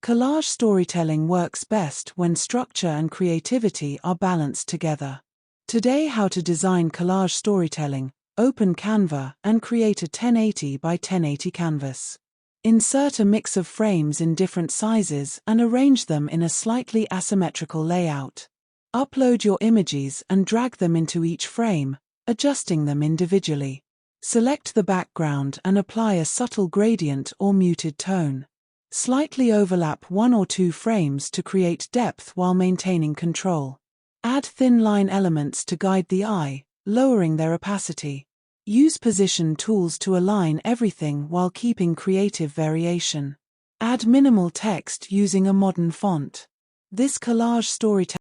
Collage storytelling works best when structure and creativity are balanced together. Today, how to design collage storytelling. Open Canva and create a 1080 by 1080 canvas. Insert a mix of frames in different sizes and arrange them in a slightly asymmetrical layout. Upload your images and drag them into each frame, adjusting them individually. Select the background and apply a subtle gradient or muted tone. Slightly overlap one or two frames to create depth while maintaining control. Add thin line elements to guide the eye, lowering their opacity. Use position tools to align everything while keeping creative variation. Add minimal text using a modern font. This collage storytelling